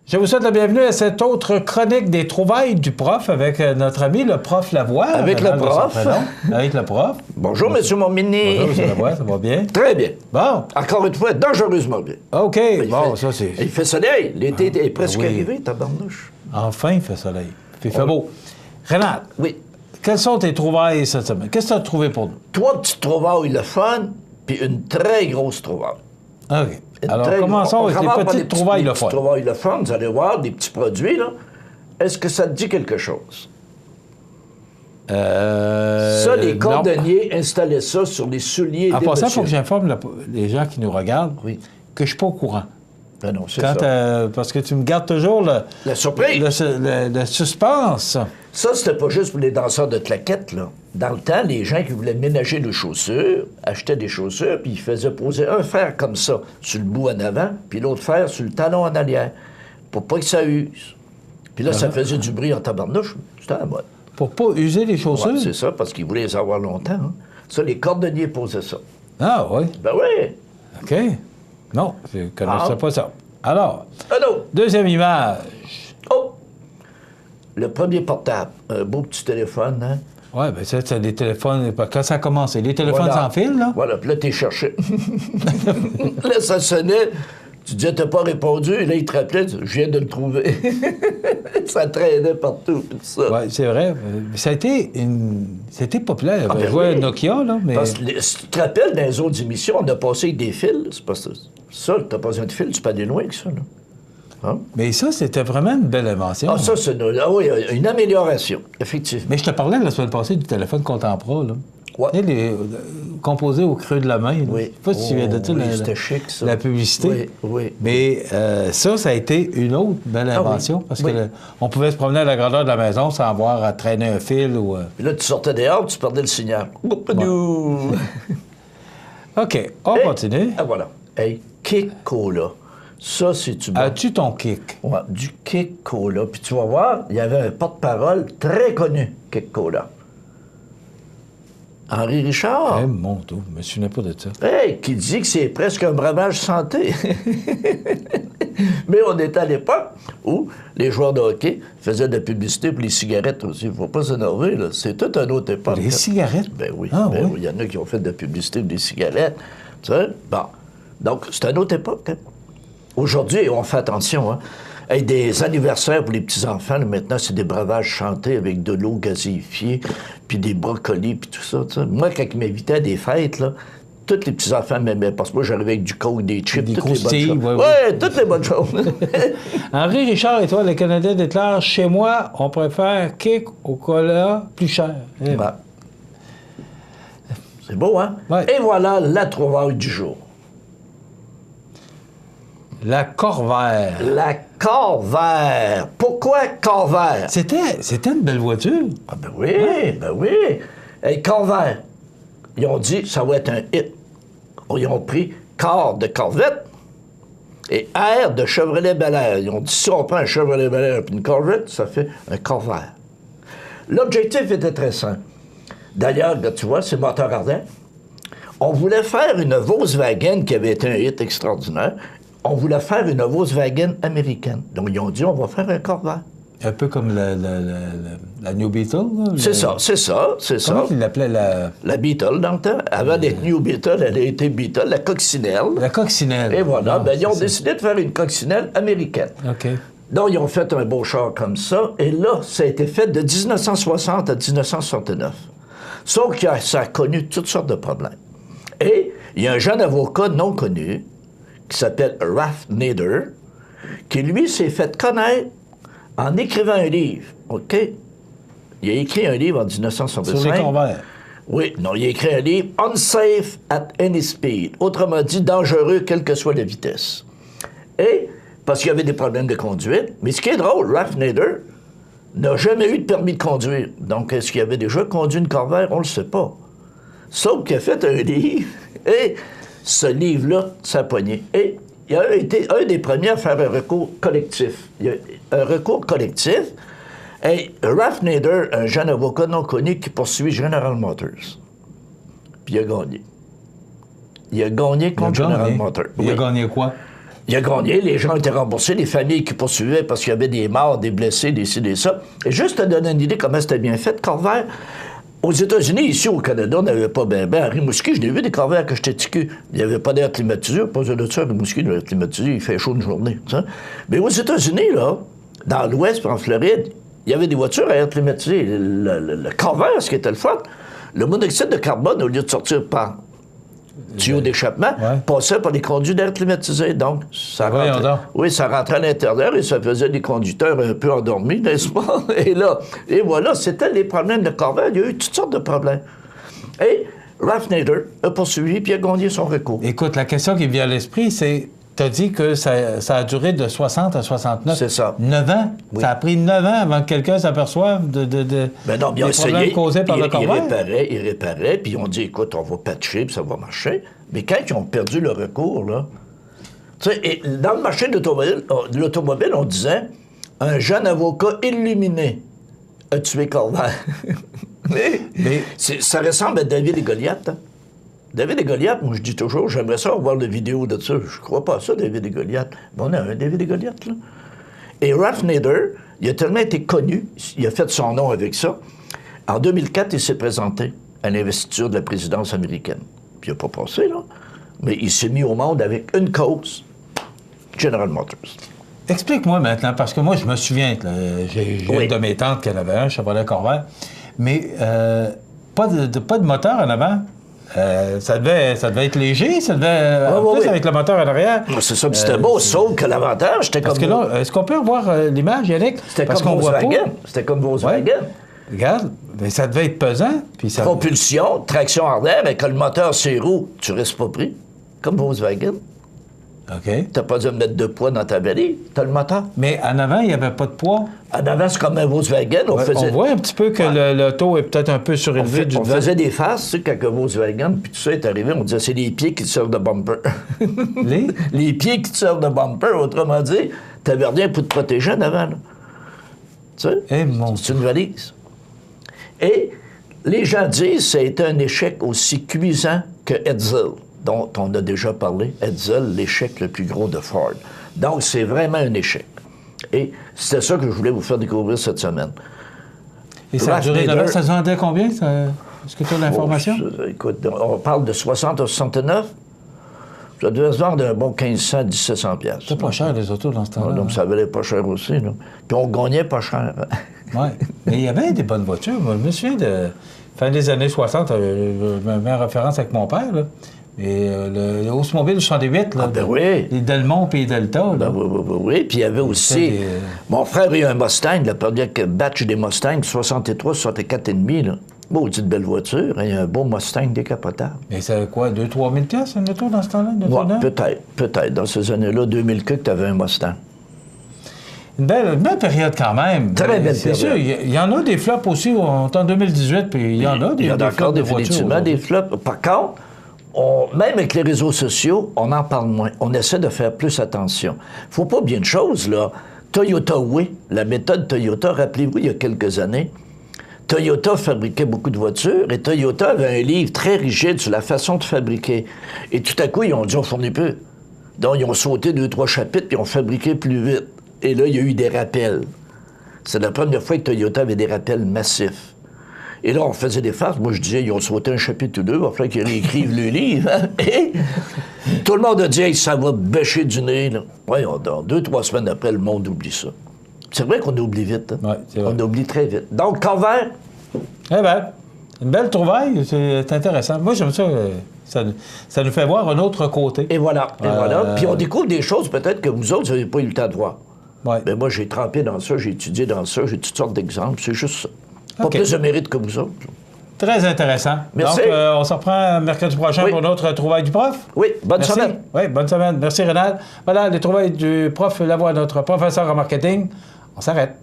Je vous souhaite la bienvenue à cette autre chronique des trouvailles du prof avec notre ami le prof Lavoie. Avec le prof. Avec le prof. Bonjour, M. Montmini. Bonjour, M. Lavoie, ça va bien? Très bien. Bon. Encore une fois, dangereusement bien. OK. Bon, ça c'est... Il fait soleil. L'été est presque arrivé, tabarnouche. Enfin, il fait soleil. Il fait beau. Renate. Oui. Quelles sont tes trouvailles cette semaine? Qu'est-ce que tu as trouvé pour nous? 3 petites trouvailles le fun, puis une très grosse trouvaille. OK. Alors, commençons avec les petites trouvailles le fun. Les trouvailles le fun, vous allez voir, des petits produits, là. Est-ce que ça te dit quelque chose? Ça, les cordonniers installaient ça sur les souliers en des passant, il messieurs. faut que j'informe les gens qui nous regardent que je ne suis pas au courant. Ben non, c'est ça. Parce que tu me gardes toujours la surprise. Le suspense. Ça, c'était pas juste pour les danseurs de claquettes, là. Dans le temps, les gens qui voulaient ménager les chaussures achetaient des chaussures, puis ils faisaient poser un fer comme ça sur le bout en avant, puis l'autre fer sur le talon en arrière, pour pas que ça use. Puis là, ça faisait du bruit en tabarnouche. C'était à la mode. Pour pas user les chaussures? Ouais, c'est ça, parce qu'ils voulaient les avoir longtemps. Hein. Ça, les cordonniers posaient ça. Ah, oui? Ben oui. OK. Non, je ne connaissais pas ça. Alors, deuxième image. Oh! Le premier portable. Un beau petit téléphone, hein? Oui, bien ça, c'est des téléphones... Quand ça a commencé, les téléphones sans fil, là? Voilà, puis là, t'es cherché. Là, ça sonnait. Tu disais, t'as pas répondu. Et là, il te rappelait, tu dis, je viens de le trouver. Ça traînait partout, puis tout ça. Oui, c'est vrai. Ça a été C'était populaire. Ah, ben je vois Nokia, là, mais... Parce que, si tu te rappelles, dans les autres émissions, on a passé avec des fils. C'est pas ça. Ça, t'as pas besoin de fil, tu peux aller loin avec ça, là. Hein? Mais ça, c'était vraiment une belle invention. Ah, ça, c'est une amélioration, effectivement. Mais je te parlais la semaine passée du téléphone Contemporain, là. Ouais. Tu sais, les composés au creux de la main. Là. Oui. Je sais pas si tu viens de dire c'était chic, ça. la publicité. Oui. Mais ça a été une autre belle invention parce que on pouvait se promener à la grandeur de la maison sans avoir à traîner un fil ou... Puis là, tu sortais dehors, tu perdais le signal. Bon. OK, on continue. Ah, voilà. Hey, Kick Cola. Ça, c'est-tu bon? As-tu ton kick? Ouais, du Kick Cola. Puis tu vas voir, il y avait un porte-parole très connu, Kick Cola. Henri Richard. Eh, mon Dieu, je me souviens pas de ça. Hey, qui dit que c'est presque un breuvage santé. Mais on était à l'époque où les joueurs de hockey faisaient de la publicité pour les cigarettes aussi. Il ne faut pas s'énerver, là. C'est toute une autre époque. Pour les cigarettes? Ben oui. Ah, oui. Oui. Il y en a qui ont fait de la publicité pour des cigarettes. Tu sais? Bon. Donc, c'est une autre époque. Hein? Aujourd'hui, on fait attention. Hein? Hey, des anniversaires pour les petits-enfants, là, maintenant, c'est des breuvages chantés avec de l'eau gazéifiée, puis des brocolis, puis tout ça. T'sais. Moi, quand ils m'invitaient à des fêtes, là, tous les petits-enfants m'aimaient, parce que moi, j'arrivais avec du coke, des chips, des toutes les bonnes choses. Oui. Toutes les bonnes choses. Henri Richard et toi, le Canadien déclare « Chez moi, on préfère kick au cola plus cher. » C'est beau, hein? Ouais. Et voilà la trouvaille du jour. La Corvair. La Corvair. Pourquoi Corvair? C'était une belle voiture. Ah ben oui, ben oui. Et Corvair, ils ont dit ça va être un hit. Ils ont pris Cor de Corvette et Air de Chevrolet Bel Air. Ils ont dit si on prend un Chevrolet Bel Air et une Corvette, ça fait un Corvair. L'objectif était très simple. D'ailleurs, tu vois, c'est moteur ardent. On voulait faire une Volkswagen qui avait été un hit extraordinaire. On voulait faire une Volkswagen américaine. Donc, ils ont dit, on va faire un Corvair. Un peu comme la New Beetle. Là, c'est ça. Comment ils l'appelaient la Beetle, dans le temps. Avant d'être New Beetle, elle a été Beetle, la coccinelle. La coccinelle. Et voilà. Ils ont décidé de faire une coccinelle américaine. OK. Donc, ils ont fait un beau char comme ça. Et là, ça a été fait de 1960 à 1969. Sauf que ça a connu toutes sortes de problèmes. Et il y a un jeune avocat non connu qui s'appelle Ralph Nader, qui, lui, s'est fait connaître en écrivant un livre, OK? Il a écrit un livre en 1965. Sur les Corvair. Oui, non, il a écrit un livre « Unsafe at any speed », autrement dit, dangereux quelle que soit la vitesse. Et, parce qu'il y avait des problèmes de conduite, mais ce qui est drôle, Ralph Nader n'a jamais eu de permis de conduire. Donc, est-ce qu'il avait déjà conduit une Corvair? On ne le sait pas. Sauf qu'il a fait un livre, et ce livre-là, ça a pogné. Et il a été un des premiers à faire un recours collectif. Il y a un recours collectif. Et Ralph Nader, un jeune avocat non connu qui poursuit General Motors. Puis il a gagné. Il a gagné contre General Motors. Il a gagné quoi? Il a gagné, les gens étaient remboursés, les familles qui poursuivaient parce qu'il y avait des morts, des blessés, des ci, des ça. Et juste te donner une idée comment c'était bien fait, Corvair, aux États-Unis, ici au Canada, on n'avait pas bien. À Rimouski, je l'ai vu des Corvairs que j'étais ticu. Il n'y avait pas d'air climatisé. Pas besoin de ça, à Rimouski, l'air climatisé, il fait chaud une journée. Ça. Mais aux États-Unis, là, dans l'Ouest, en Floride, il y avait des voitures à air climatisé. Le Corvair, ce qui était le fun, le monoxyde de carbone, au lieu de sortir par tuyau d'échappement, passait par les conduits d'air climatisé. Donc, ça rentrait, oui, ça rentrait à l'intérieur et ça faisait des conducteurs un peu endormis, n'est-ce pas? Et voilà, c'était les problèmes de Corvair. Il y a eu toutes sortes de problèmes. Et Ralph Nader a poursuivi puis a gagné son recours. Écoute, la question qui me vient à l'esprit, c'est, tu as dit que ça a duré de 60 à 69. C'est ça. 9 ans? Oui. Ça a pris 9 ans avant que quelqu'un s'aperçoive des problèmes causés par le Corvair? Ils réparaient, puis ils ont dit, écoute, on va patcher, puis ça va marcher. Mais quand ils ont perdu le recours, là... Tu sais, et dans le marché de l'automobile, on disait, un jeune avocat illuminé a tué Corvair. mais ça ressemble à David et Goliath, hein? David et Goliath, moi je dis toujours, j'aimerais ça voir la vidéo de ça. Je crois pas à ça, David et Goliath. Mais on a un David et Goliath, là. Et Ralph Nader, il a tellement été connu, il a fait son nom avec ça. En 2004, il s'est présenté à l'investiture de la présidence américaine. Puis il n'a pas passé, là. Mais il s'est mis au monde avec une cause, General Motors. Explique-moi maintenant, parce que moi, je me souviens, j'ai une de mes tantes qui en avait un, Chevrolet Corvair, mais pas de moteur en avant. Ça devait être léger, ça devait... en plus, avec le moteur en arrière... C'est ça, c'était beau, sauf que l'avantage, c'était comme... Parce que là, est-ce qu'on peut revoir l'image, Yannick? C'était comme Volkswagen. C'était comme Volkswagen. Ouais. Regarde, mais ça devait être pesant. Puis ça... Propulsion, traction arrière, mais quand le moteur ses roues, tu restes pas pris. Comme Volkswagen. OK. T'as pas dû mettre de poids dans ta valise, t'as le moteur. Mais en avant, il n'y avait pas de poids. En avant, c'est comme un Volkswagen. On voit un petit peu que le taux est peut-être un peu surélevé du devant. On faisait des faces, tu sais, quand Volkswagen, puis tout ça est arrivé, on disait c'est les pieds qui te servent de bumper. Les pieds qui te servent de bumper, autrement dit, t'avais rien pour te protéger en avant, là. Tu sais? C'est une valise. Et les gens disent que ça a été un échec aussi cuisant que Edsel, dont on a déjà parlé. Edsel, l'échec le plus gros de Ford. Donc, c'est vraiment un échec. Et c'était ça que je voulais vous faire découvrir cette semaine. Et ça a duré ça se vendait combien? Est-ce que tu as l'information? Écoute, on parle de 60 à 69. Ça devait se vendre un bon 1500 à 1700 piastres. C'était pas cher, les autos, dans ce temps-là. Donc, ça valait pas cher aussi, là. Puis on gagnait pas cher. Oui. Mais il y avait des bonnes voitures. Moi, je me souviens de fin des années 60, je me mets en référence avec mon père, là. Et le Oldsmobile 68, là, oui. Les Delmont et les Delta. Là. Oui, puis il y avait aussi... Mon frère a eu un Mustang, la première batch des Mustangs, 63, 64 et demi, là. Maudite belle voiture, hein, il y a un beau Mustang décapotable. Mais c'est quoi, 2-3 000 piastres, une auto dans ce temps-là? Oui, peut-être. Dans ces années-là, 2000 que tu avais un Mustang. Une belle période quand même. Très belle période. C'est sûr, il y en a des flops aussi. On est en 2018, puis il y en a des flops. Il y en a encore définitivement des flops. Par contre, même avec les réseaux sociaux, on en parle moins. On essaie de faire plus attention. Il ne faut pas oublier une chose, là. Toyota Way, la méthode Toyota, rappelez-vous, il y a quelques années, Toyota fabriquait beaucoup de voitures et Toyota avait un livre très rigide sur la façon de fabriquer. Et tout à coup, ils ont dit, on fournit peu. Donc, ils ont sauté 2-3 chapitres puis ils ont fabriqué plus vite. Et là, il y a eu des rappels. C'est la première fois que Toyota avait des rappels massifs. Et là, on faisait des farces. Moi, je disais, ils ont sauté un chapitre ou deux. Il va falloir qu'ils réécrivent le livre. Hein? Et tout le monde a dit, hey, ça va bêcher du nez. Là. Ouais, 2-3 semaines après, le monde oublie ça. C'est vrai qu'on oublie vite. Hein? Ouais, c'est vrai. On oublie très vite. Donc, Corvair. Eh bien, une belle trouvaille. C'est intéressant. Moi, j'aime ça. Ça nous fait voir un autre côté. Et voilà. Puis on découvre des choses peut-être que vous autres, vous n'avez pas eu le temps de voir. Ouais. Mais moi, j'ai trempé dans ça, j'ai étudié dans ça, j'ai toutes sortes d'exemples. C'est juste ça. Pas plus de mérite que vous autres. Très intéressant. Merci. Donc, on se reprend mercredi prochain pour notre trouvaille du prof. Oui, bonne semaine. Oui, bonne semaine. Merci, Rénal. Voilà, les trouvailles du prof Lavoie, notre professeur en marketing. On s'arrête.